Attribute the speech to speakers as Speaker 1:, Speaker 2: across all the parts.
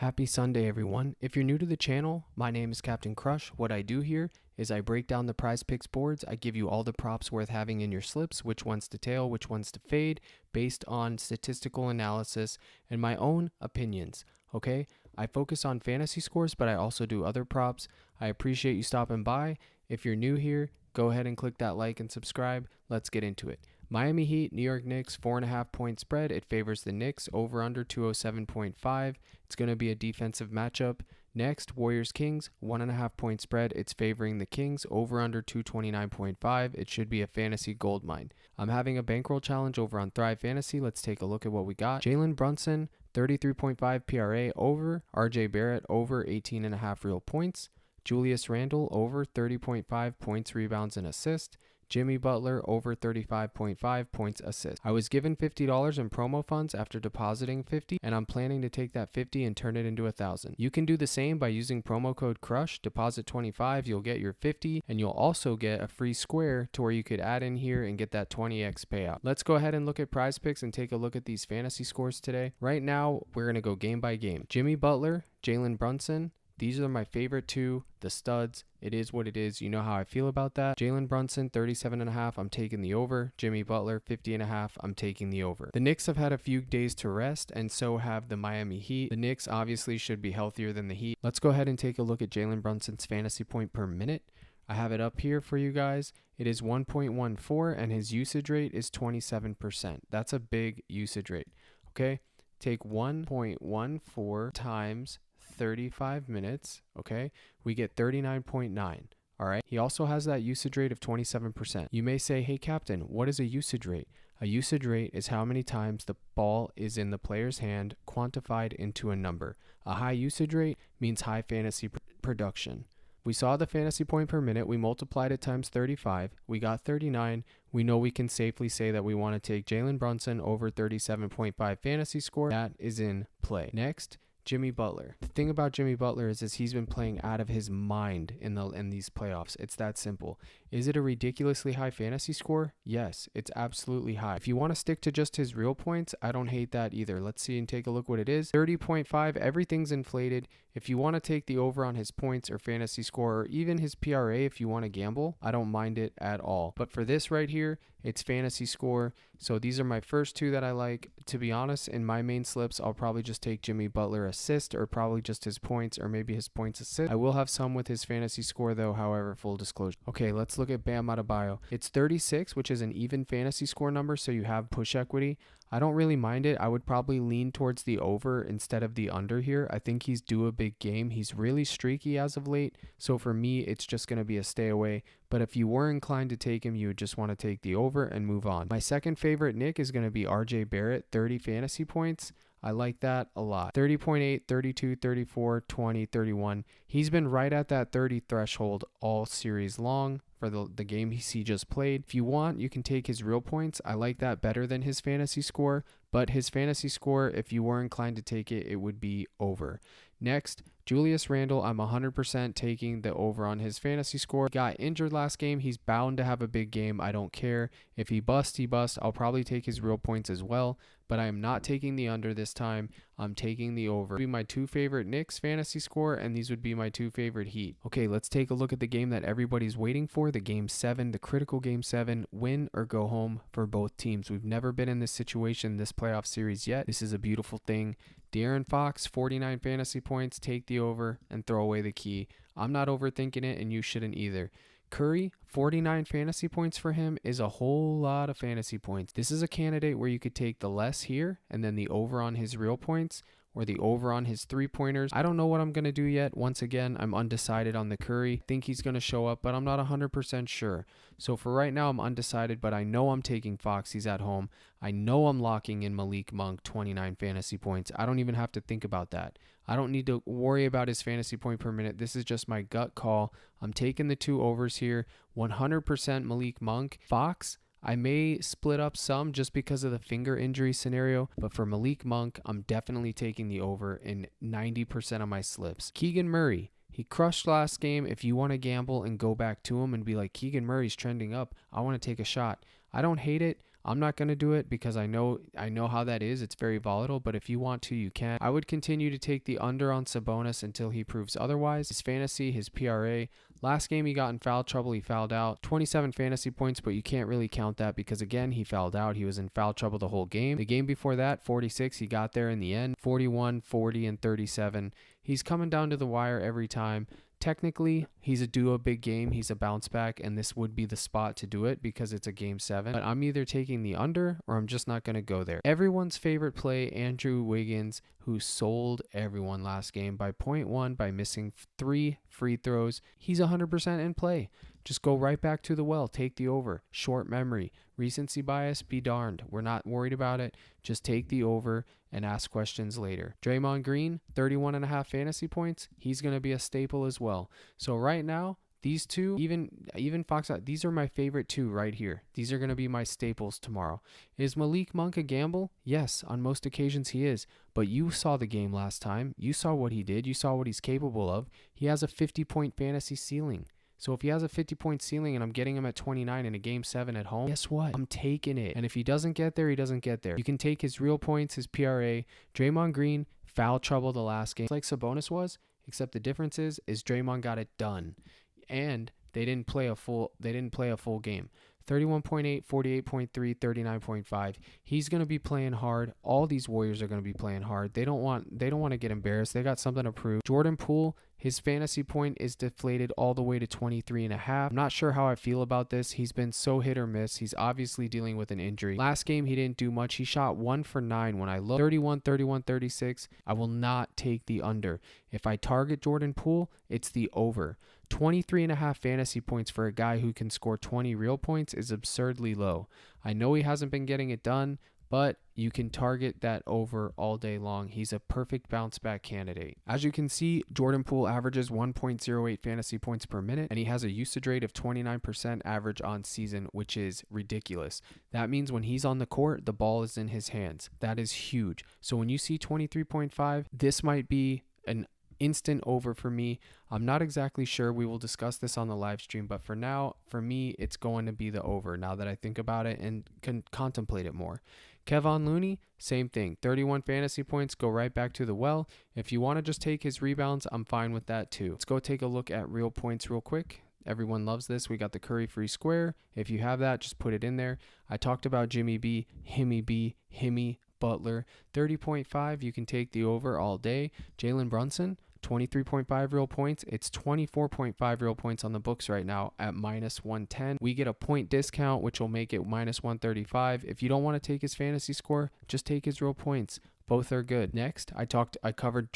Speaker 1: Happy Sunday, everyone. If you're new to the channel, my name is Captain Crush. What I do here is I break down the PrizePicks boards. I give you all the props worth having in your slips, which ones to tail, which ones to fade, based on statistical analysis and my own opinions, okay? I focus on fantasy scores, but I also do other props. I appreciate you stopping by. If you're new here, go ahead and click that like and subscribe. Let's get into it. Miami Heat, New York Knicks, 4.5 point spread. It favors the Knicks, over under 207.5. It's going to be a defensive matchup. Next, Warriors Kings, 1.5 point spread. It's favoring the Kings, over under 229.5. It should be a fantasy goldmine. I'm having a bankroll challenge over on Thrive Fantasy. Let's take a look at what we got. Jalen Brunson, 33.5 PRA over. RJ Barrett over 18.5 real points. Julius Randle over 30.5 points, rebounds, and assists. Jimmy Butler over 35.5 points assist. I was given $50 in promo funds after depositing $50, and I'm planning to take that $50 and turn it into $1,000. You can do the same by using promo code CRUSH. Deposit $25, you'll get your $50, and you'll also get a free square to where you could add in here and get that 20x payout. Let's go ahead and look at PrizePicks and take a look at these fantasy scores today. Right now, we're going to go game by game. Jimmy Butler, Jalen Brunson. These are my favorite two, the studs. It is what it is. You know how I feel about that. Jalen Brunson, 37.5. I'm taking the over. Jimmy Butler, 50.5. I'm taking the over. The Knicks have had a few days to rest, and so have the Miami Heat. The Knicks obviously should be healthier than the Heat. Let's go ahead and take a look at Jalen Brunson's fantasy point per minute. I have it up here for you guys. It is 1.14, and his usage rate is 27%. That's a big usage rate. Okay, take 1.14 times 35 minutes, okay, we get 39.9. All right, he also has that usage rate of 27%. You may say, hey Captain, what is a usage rate? A usage rate is how many times the ball is in the player's hand quantified into a number. A high usage rate means high fantasy production. We saw the fantasy point per minute. We multiplied it times 35. We got 39. We know we can safely say that we want to take Jalen Brunson over 37.5 fantasy score. That is in play. Next, Jimmy Butler. The thing about Jimmy Butler is he's been playing out of his mind in these playoffs. It's that simple. Is it a ridiculously high fantasy score? Yes, it's absolutely high. If you want to stick to just his real points, I don't hate that either. Let's see and take a look what it is. 30.5, everything's inflated. If you want to take the over on his points or fantasy score or even his PRA if you want to gamble, I don't mind it at all. But for this right here, it's fantasy score. So these are my first two that I like. To be honest, in my main slips, I'll probably just take Jimmy Butler assist or probably just his points or maybe his points assist. I will have some with his fantasy score though, however, full disclosure. Okay, let's look at Bam Adebayo. It's 36, which is an even fantasy score number, so you have push equity. I don't really mind it. I would probably lean towards the over instead of the under here. I think he's due a big game. He's really streaky as of late. So for me, it's just going to be a stay away. But if you were inclined to take him, you would just want to take the over and move on. My second favorite Nick is going to be RJ Barrett, 30 fantasy points. I like that a lot. 30.8, 32, 34, 20, 31. He's been right at that 30 threshold all series long for the game he just played. If you want, you can take his real points. I like that better than his fantasy score, but his fantasy score, if you were inclined to take it, it would be over. Next, Julius Randle, I'm 100% taking the over on his fantasy score. He got injured last game. He's bound to have a big game. I don't care. If he busts, he busts. I'll probably take his real points as well, but I am not taking the under this time. I'm taking the over. These would be my two favorite Knicks fantasy score, and these would be my two favorite Heat. Okay, let's take a look at the game that everybody's waiting for, the Game 7, the critical Game 7, win or go home for both teams. We've never been in this situation this playoff series yet. This is a beautiful thing. De'Aaron Fox, 49 fantasy points, take the over and throw away the key. I'm not overthinking it, and you shouldn't either. Curry, 49 fantasy points for him is a whole lot of fantasy points. This is a candidate where you could take the less here and then the over on his real points or the over on his three-pointers. I don't know what I'm going to do yet. Once again, I'm undecided on the Curry. I think he's going to show up, but I'm not 100% sure. So for right now, I'm undecided, but I know I'm taking Fox. He's at home. I know I'm locking in Malik Monk, 29 fantasy points. I don't even have to think about that. I don't need to worry about his fantasy point per minute. This is just my gut call. I'm taking the two overs here. 100% Malik Monk. Fox, I may split up some just because of the finger injury scenario, but for Malik Monk, I'm definitely taking the over in 90% of my slips. Keegan Murray, he crushed last game. If you want to gamble and go back to him and be like, Keegan Murray's trending up, I want to take a shot. I don't hate it. I'm not going to do it because I know how that is. It's very volatile, but if you want to, you can. I would continue to take the under on Sabonis until he proves otherwise. His fantasy, his PRA. Last game he got in foul trouble. He fouled out. 27 fantasy points, but you can't really count that because, again, he fouled out. He was in foul trouble the whole game. The game before that, 46, he got there in the end. 41, 40, and 37. He's coming down to the wire every time. Technically, he's a do a big game. He's a bounce back, and this would be the spot to do it because it's a game 7. But I'm either taking the under or I'm just not going to go there. Everyone's favorite play, Andrew Wiggins, who sold everyone last game by 0.1 by missing 3 free throws. He's 100% in play. Just go right back to the well. Take the over. Short memory. Recency bias, be darned. We're not worried about it. Just take the over and ask questions later. Draymond Green, 31.5 fantasy points. He's going to be a staple as well. So right now, these two, even Fox, these are my favorite two right here. These are going to be my staples tomorrow. Is Malik Monk a gamble? Yes, on most occasions he is. But you saw the game last time. You saw what he did. You saw what he's capable of. He has a 50-point fantasy ceiling. So if he has a 50-point ceiling and I'm getting him at 29 in a game 7 at home, guess what? I'm taking it. And if he doesn't get there, he doesn't get there. You can take his real points, his PRA. Draymond Green, foul trouble the last game, like Sabonis was, except the difference is Draymond got it done. And they didn't play a full game. 31.8, 48.3, 39.5. He's going to be playing hard. All these Warriors are going to be playing hard. They don't want to get embarrassed. They got something to prove. Jordan Poole, his fantasy point is deflated all the way to 23.5. I'm not sure how I feel about this. He's been so hit or miss. He's obviously dealing with an injury. Last game, he didn't do much. He shot 1 for 9 when I look. 31, 31, 36. I will not take the under. If I target Jordan Poole, it's the over. 23.5 fantasy points for a guy who can score 20 real points is absurdly low. I know he hasn't been getting it done, but you can target that over all day long. He's a perfect bounce back candidate. As you can see, Jordan Poole averages 1.08 fantasy points per minute, and he has a usage rate of 29% average on season, which is ridiculous. That means when he's on the court, the ball is in his hands. That is huge. So when you see 23.5, this might be an instant over for me. I'm not exactly sure. We will discuss this on the live stream, but for now, for me, it's going to be the over now that I think about it and can contemplate it more. Kevon Looney, same thing. 31 fantasy points, go right back to the well. If you want to just take his rebounds, I'm fine with that too. Let's go take a look at real points real quick. Everyone loves this. We got the Curry free square. If you have that, just put it in there. I talked about Jimmy B, Himmy, Butler. 30.5, you can take the over all day. Jalen Brunson, 23.5 real points. It's 24.5 real points on the books right now at minus 110. We get a point discount, which will make it minus 135. If you don't want to take his fantasy score, just take his real points. Both are good. Next, I covered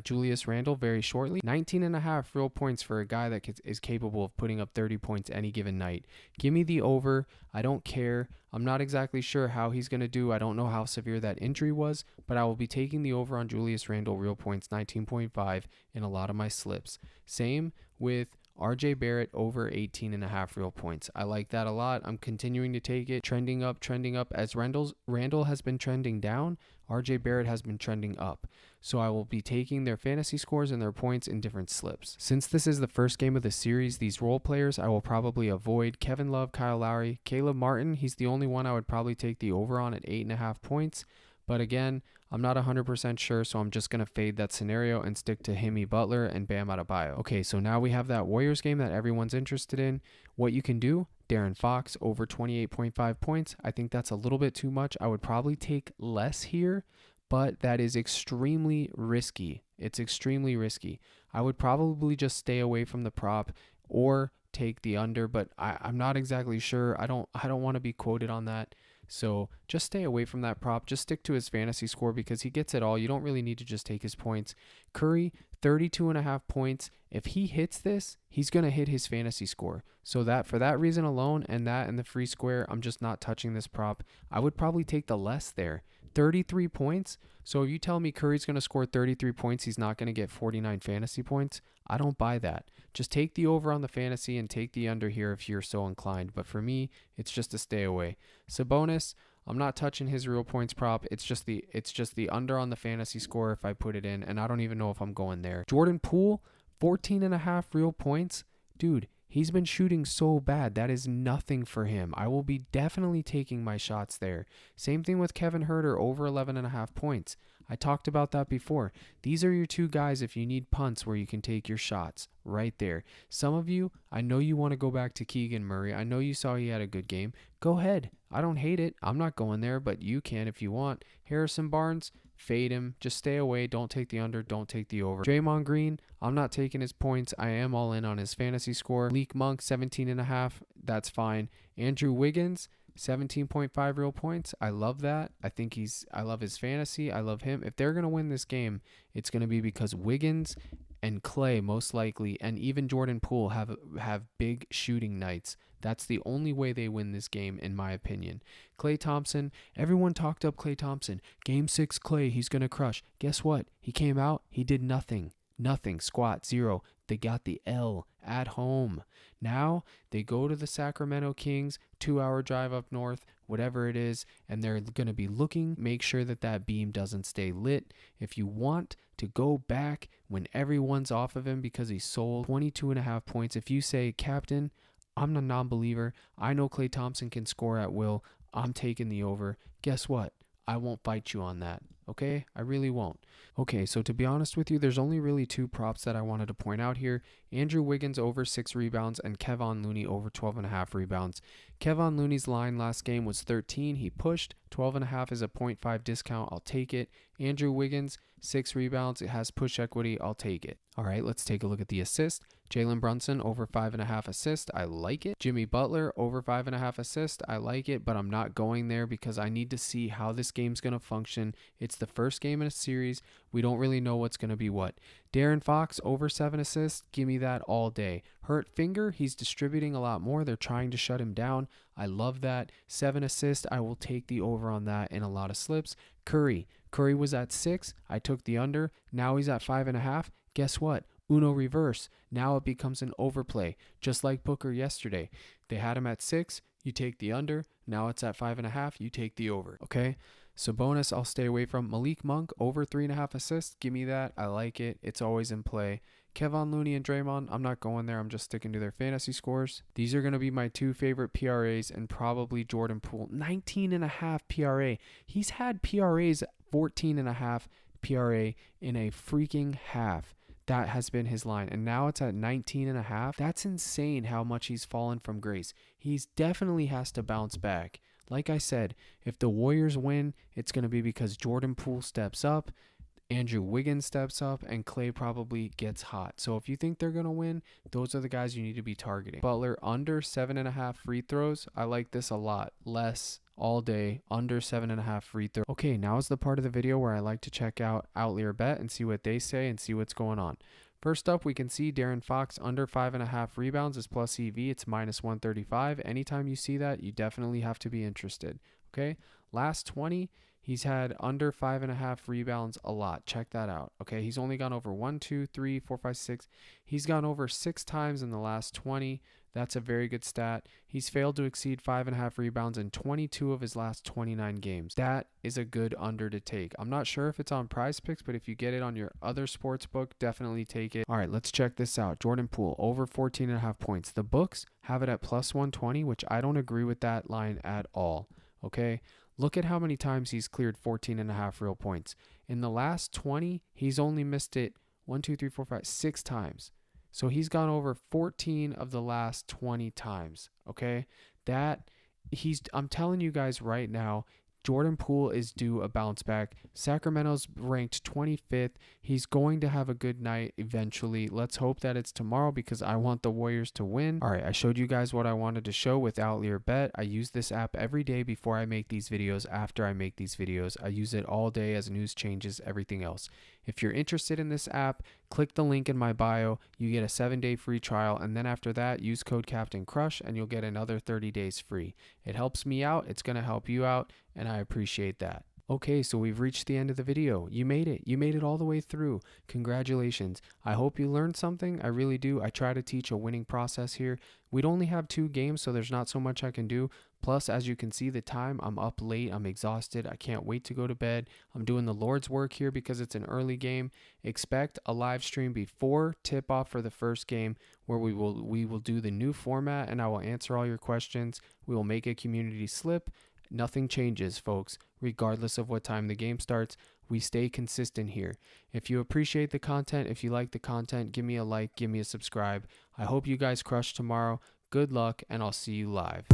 Speaker 1: Julius Randle very shortly. 19.5 real points for a guy that is capable of putting up 30 points any given night. Give me the over. I don't care. I'm not exactly sure how he's going to do. I don't know how severe that injury was, but I will be taking the over on Julius Randle real points 19.5 in a lot of my slips. Same with RJ Barrett over 18.5 real points. I like that a lot. I'm continuing to take it. Trending up as Randle has been trending down. RJ Barrett has been trending up. So I will be taking their fantasy scores and their points in different slips. Since this is the first game of the series, these role players I will probably avoid. Kevin Love, Kyle Lowry, Caleb Martin. He's the only one I would probably take the over on at 8.5 points. But again, I'm not 100% sure, so I'm just going to fade that scenario and stick to Himmy Butler and Bam Adebayo. Okay, so now we have that Warriors game that everyone's interested in. What you can do, Darren Fox over 28.5 points. I think that's a little bit too much. I would probably take less here, but that is extremely risky. It's extremely risky. I would probably just stay away from the prop or take the under, but I'm not exactly sure. I don't want to be quoted on that. So just stay away from that prop. Just stick to his fantasy score because he gets it all. You don't really need to just take his points. Curry, 32.5 points. If he hits this, he's going to hit his fantasy score. So that for that reason alone and the free square, I'm just not touching this prop. I would probably take the less there. 33 points. So if you tell me Curry's going to score 33 points, he's not going to get 49 fantasy points. I don't buy that. Just take the over on the fantasy and take the under here if you're so inclined. But for me, it's just a stay away. Sabonis, I'm not touching his real points prop. It's just the under on the fantasy score if I put it in, and I don't even know if I'm going there. Jordan Poole, 14.5 real points. Dude, He's been shooting so bad. That is nothing for him. I will be definitely taking my shots there. Same thing with Kevin Huerter, over 11.5 points. I talked about that before. These are your two guys if you need punts where you can take your shots right there. Some of you, I know you want to go back to Keegan Murray. I know you saw he had a good game. Go ahead. I don't hate it. I'm not going there, but you can if you want. Harrison Barnes, fade him. Just stay away. Don't take the under. Don't take the over. Draymond Green, I'm not taking his points. I am all in on his fantasy score. Malik Monk, 17.5. That's fine. Andrew Wiggins, 17.5 real points. I love that. I love his fantasy. I love him. If they're going to win this game, it's going to be because Wiggins and Clay most likely, and even Jordan Poole have big shooting nights. That's the only way they win this game, in my opinion. Klay Thompson, everyone talked up Klay Thompson. Game 6 Klay, he's going to crush. Guess what? He came out, he did nothing. Nothing. Squat. Zero. They got the L at home. Now they go to the Sacramento Kings, 2-hour drive up north, whatever it is, and they're going to be looking, make sure that beam doesn't stay lit. If you want to go back when everyone's off of him because he sold 22.5 points, if you say, Captain, I'm a non-believer, I know Klay Thompson can score at will, I'm taking the over, guess what? I won't fight you on that. Okay? I really won't. Okay, so to be honest with you, there's only really two props that I wanted to point out here. Andrew Wiggins over 6 rebounds and Kevon Looney over 12.5 rebounds. Kevon Looney's line last game was 13. He pushed. 12.5 is a 0.5 discount. I'll take it. Andrew Wiggins, 6 rebounds. It has push equity. I'll take it. All right, let's take a look at the assist. Jalen Brunson over 5.5 assists. I like it. Jimmy Butler over 5.5 assists. I like it, but I'm not going there because I need to see how this game's going to function. It's the first game in a series. We don't really know what's going to be what. De'Aaron Fox over 7 assists. Give me that all day. Hurt finger. He's distributing a lot more. They're trying to shut him down. I love that. 7 assists. I will take the over on that in a lot of slips. Curry was at 6. I took the under. Now he's at 5.5. Guess what? Uno reverse. Now it becomes an overplay, just like Booker yesterday. They had him at 6. You take the under. Now it's at 5.5. You take the over. Okay. Sabonis, I'll stay away from. Malik Monk over 3.5 assists. Give me that. I like it. It's always in play. Kevon Looney and Draymond, I'm not going there. I'm just sticking to their fantasy scores. These are going to be my two favorite PRAs and probably Jordan Poole. 19.5 PRA. He's had PRAs 14.5 PRA in a freaking half. That has been his line. And now it's at 19.5. That's insane how much he's fallen from grace. He's definitely has to bounce back. Like I said, if the Warriors win, it's going to be because Jordan Poole steps up, Andrew Wiggins steps up, and Klay probably gets hot. So if you think they're going to win, those are the guys you need to be targeting. Butler under 7.5 free throws. I like this a lot. Less all day, under 7.5 free throws. Okay, now is the part of the video where I like to check out Outlier Bet and see what they say and see what's going on. First up, we can see De'Aaron Fox under 5.5 rebounds is plus EV. It's minus 135. Anytime you see that, you definitely have to be interested. Okay, last 20, he's had under 5.5 rebounds a lot. Check that out. Okay, he's only gone over 1, 2, 3, 4, 5, 6. He's gone over 6 times in the last 20. That's a very good stat. He's failed to exceed 5.5 rebounds in 22 of his last 29 games. That is a good under to take. I'm not sure if it's on PrizePicks, but if you get it on your other sports book, definitely take it. All right, let's check this out. Jordan Poole, over 14.5 points. The books have it at plus 120, which I don't agree with that line at all. Okay, look at how many times he's cleared 14.5 real points. In the last 20, he's only missed it 1, 2, 3, 4, 5, 6 times. So he's gone over 14 of the last 20 times, okay? I'm telling you guys right now, Jordan Poole is due a bounce back. Sacramento's ranked 25th. He's going to have a good night eventually. Let's hope that it's tomorrow because I want the Warriors to win. All right, I showed you guys what I wanted to show with Outlier Bet. I use this app every day before I make these videos, after I make these videos. I use it all day as news changes, everything else. If you're interested in this app, click the link in my bio. You get a 7-day free trial, and then after that, use code CaptainCrush, and you'll get another 30 days free. It helps me out. It's going to help you out, and I appreciate that. Okay, so we've reached the end of the video. You made it. You made it all the way through. Congratulations. I hope you learned something. I really do. I try to teach a winning process here. We'd only have 2 games, so there's not so much I can do, Plus, as you can see the time, I'm up late, I'm exhausted, I can't wait to go to bed. I'm doing the Lord's work here because it's an early game. Expect a live stream before tip-off for the first game where we will do the new format and I will answer all your questions. We will make a community slip. Nothing changes, folks, regardless of what time the game starts. We stay consistent here. If you appreciate the content, if you like the content, give me a like, give me a subscribe. I hope you guys crush tomorrow. Good luck, and I'll see you live.